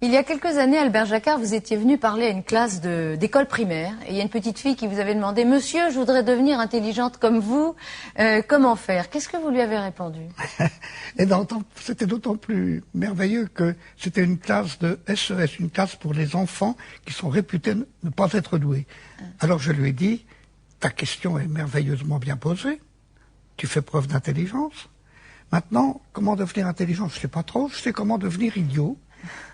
Il y a quelques années, Albert Jacquard, vous étiez venu parler à une classe d'école primaire. Et il y a une petite fille qui vous avait demandé « Monsieur, je voudrais devenir intelligente comme vous, comment faire ?» Qu'est-ce que vous lui avez répondu? C'était d'autant plus merveilleux que c'était une classe de SES, une classe pour les enfants qui sont réputés ne pas être doués. Alors je lui ai dit « Ta question est merveilleusement bien posée, tu fais preuve d'intelligence. Maintenant, comment devenir intelligent? Je ne sais pas trop, je sais comment devenir idiot. »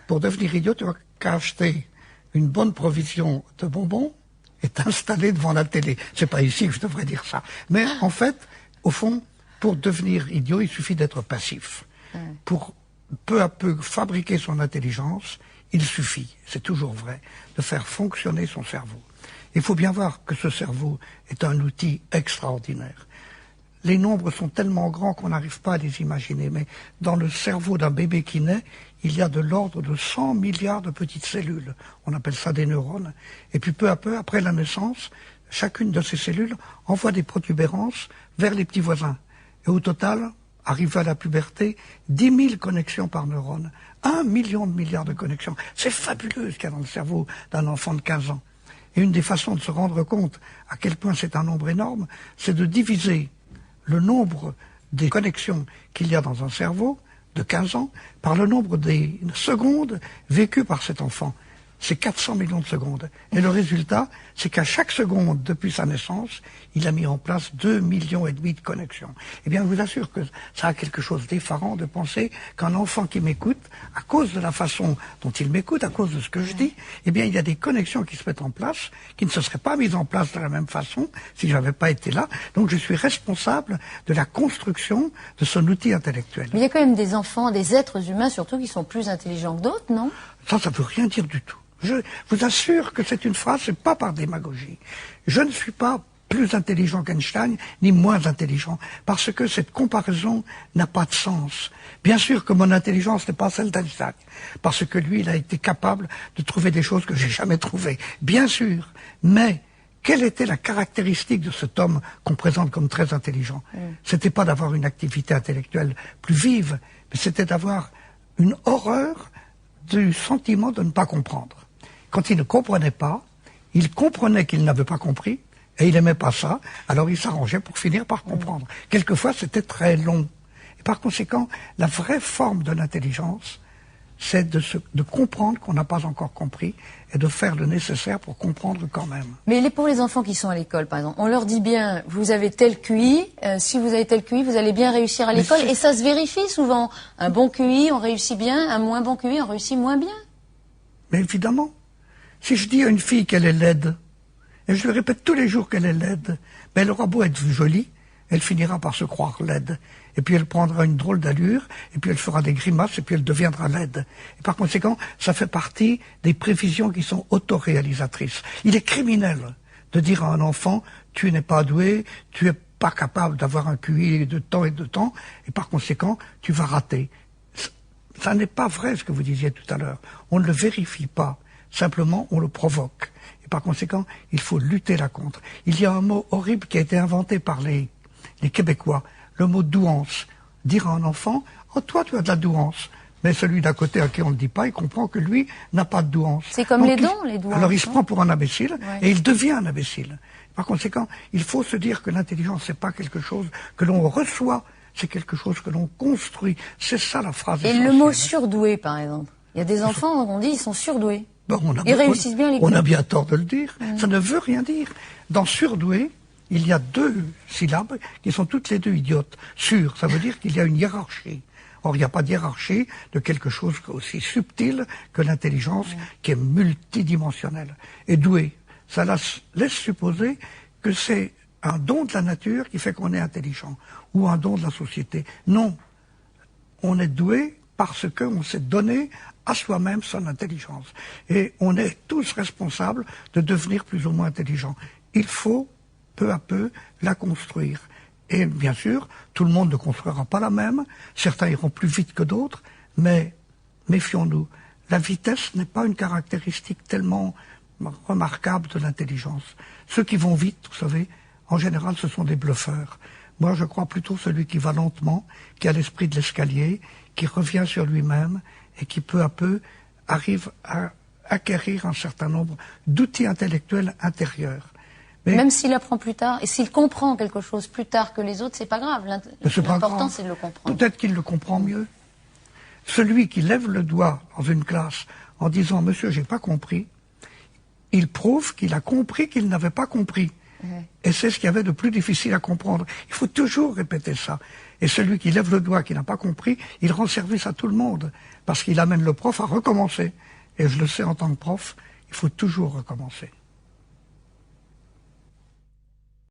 Pour devenir idiot, tu n'as qu'à acheter une bonne provision de bonbons et t'installer devant la télé. C'est pas ici que je devrais dire ça. Mais en fait, au fond, pour devenir idiot, il suffit d'être passif. Pour peu à peu fabriquer son intelligence, il suffit, c'est toujours vrai, de faire fonctionner son cerveau. Il faut bien voir que ce cerveau est un outil extraordinaire. Les nombres sont tellement grands qu'on n'arrive pas à les imaginer, mais dans le cerveau d'un bébé qui naît, il y a de l'ordre de 100 milliards de petites cellules. On appelle ça des neurones. Et puis peu à peu, après la naissance, chacune de ces cellules envoie des protubérances vers les petits voisins. Et au total, arrivé à la puberté, 10 000 connexions par neurone. 1 million de milliards de connexions. C'est fabuleux ce qu'il y a dans le cerveau d'un enfant de 15 ans. Et une des façons de se rendre compte à quel point c'est un nombre énorme, c'est de diviser le nombre des connexions qu'il y a dans un cerveau de 15 ans par le nombre des secondes vécues par cet enfant. C'est 400 millions de secondes. Et le résultat, c'est qu'à chaque seconde, depuis sa naissance, il a mis en place 2,5 millions de connexions. Eh bien, je vous assure que ça a quelque chose d'effarant de penser qu'un enfant qui m'écoute, à cause de la façon dont il m'écoute, à cause de ce que je dis, eh bien, il y a des connexions qui se mettent en place, qui ne se seraient pas mises en place de la même façon si je n'avais pas été là. Donc, je suis responsable de la construction de son outil intellectuel. Mais il y a quand même des enfants, des êtres humains surtout, qui sont plus intelligents que d'autres, non? Ça ne veut rien dire du tout. Je vous assure que c'est une phrase, c'est pas par démagogie. Je ne suis pas plus intelligent qu'Einstein, ni moins intelligent, parce que cette comparaison n'a pas de sens. Bien sûr que mon intelligence n'est pas celle d'Einstein, parce que lui, il a été capable de trouver des choses que j'ai jamais trouvées. Bien sûr, mais quelle était la caractéristique de cet homme qu'on présente comme très intelligent? C'était pas d'avoir une activité intellectuelle plus vive, mais c'était d'avoir une horreur du sentiment de ne pas comprendre. Quand il ne comprenait pas, il comprenait qu'il n'avait pas compris, et il n'aimait pas ça, alors il s'arrangeait pour finir par comprendre. Quelquefois, c'était très long. Et par conséquent, la vraie forme de l'intelligence, c'est de comprendre qu'on n'a pas encore compris, et de faire le nécessaire pour comprendre quand même. Mais pour les enfants qui sont à l'école, par exemple, on leur dit bien, vous avez tel QI, si vous avez tel QI, vous allez bien réussir à l'école, et ça se vérifie souvent. Un bon QI, on réussit bien, un moins bon QI, on réussit moins bien. Mais évidemment. Si je dis à une fille qu'elle est laide, et je lui répète tous les jours qu'elle est laide, mais elle aura beau être jolie, elle finira par se croire laide. Et puis elle prendra une drôle d'allure, et puis elle fera des grimaces, et puis elle deviendra laide. Et par conséquent, ça fait partie des prévisions qui sont autoréalisatrices. Il est criminel de dire à un enfant, tu n'es pas doué, tu n'es pas capable d'avoir un QI de temps et de temps, et par conséquent, tu vas rater. Ça n'est pas vrai ce que vous disiez tout à l'heure. On ne le vérifie pas. Simplement, on le provoque. Et par conséquent, il faut lutter là contre. Il y a un mot horrible qui a été inventé par les Québécois, le mot douance. Dire à un enfant, « Oh, toi, tu as de la douance. » Mais celui d'à côté à qui on ne le dit pas, il comprend que lui n'a pas de douance. C'est comme les dons, les douances. Alors il se prend pour un imbécile, et il devient un imbécile. Par conséquent, il faut se dire que l'intelligence, c'est pas quelque chose que l'on reçoit, c'est quelque chose que l'on construit. C'est ça la phrase essentielle. Et le mot surdoué, par exemple. Il y a des enfants, on dit, ils sont surdoués. Bon, ils réussissent bien les cours. On a bien tort de le dire. Ça ne veut rien dire. Dans surdoué, il y a 2 syllabes qui sont toutes les 2 idiotes. Sûr, ça veut dire qu'il y a une hiérarchie. Or, il n'y a pas de hiérarchie de quelque chose aussi subtil que l'intelligence, qui est multidimensionnelle. Et doué, ça laisse supposer que c'est un don de la nature qui fait qu'on est intelligent, ou un don de la société. Non, on est doué parce qu'on s'est donné à soi-même son intelligence. Et on est tous responsables de devenir plus ou moins intelligents. Il faut, peu à peu, la construire. Et bien sûr, tout le monde ne construira pas la même, certains iront plus vite que d'autres, mais méfions-nous. La vitesse n'est pas une caractéristique tellement remarquable de l'intelligence. Ceux qui vont vite, vous savez, en général, ce sont des bluffeurs. Moi, je crois plutôt celui qui va lentement, qui a l'esprit de l'escalier, qui revient sur lui-même et qui peu à peu arrive à acquérir un certain nombre d'outils intellectuels intérieurs. Mais même s'il apprend plus tard, et s'il comprend quelque chose plus tard que les autres, c'est pas grave. L'important, c'est de le comprendre. Peut-être qu'il le comprend mieux. Celui qui lève le doigt dans une classe en disant « Monsieur, j'ai pas compris », il prouve qu'il a compris qu'il n'avait pas compris. Et c'est ce qu'il y avait de plus difficile à comprendre. Il faut toujours répéter ça. Et celui qui lève le doigt, qui n'a pas compris, il rend service à tout le monde. Parce qu'il amène le prof à recommencer. Et je le sais en tant que prof, il faut toujours recommencer.